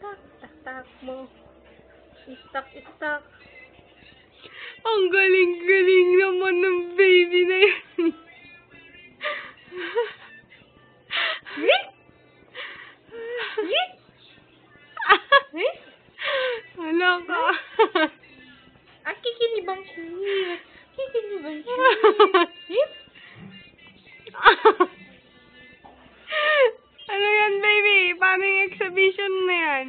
Tak, tak, tak mo. Istak, istak. Ang galing-galing naman ng baby na yun. Hala ka. Kikilibang siya. Kikilibang siya. Ano yan, baby? Paano yung exhibition na yan?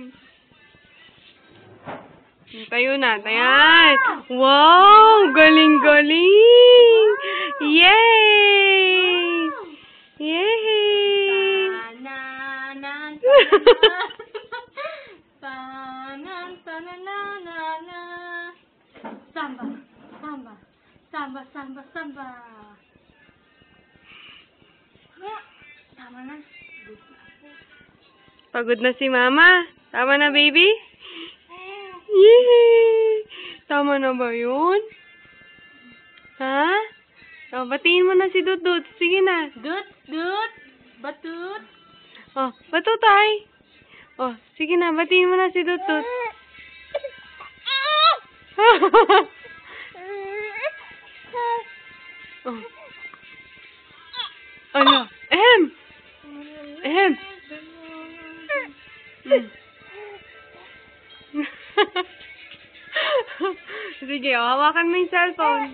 Tayo na, tayan. Wow! Galing-galing! Yay! Yay! Tanan, tananana. Samba, samba, samba, samba, samba. Tama na. Pagod na si mama. Tama na, baby? Yay! Tama na ba yun? Ha? O, batiin mo na si Dut-Dut. Sige na. Dut, dut, batut. Oh, batut ay. Oh, sige na, batiin mo na si Dut-Dut. Oh. Ano? Ehem! Ehem! Sige, hawakan mo yung cellphone.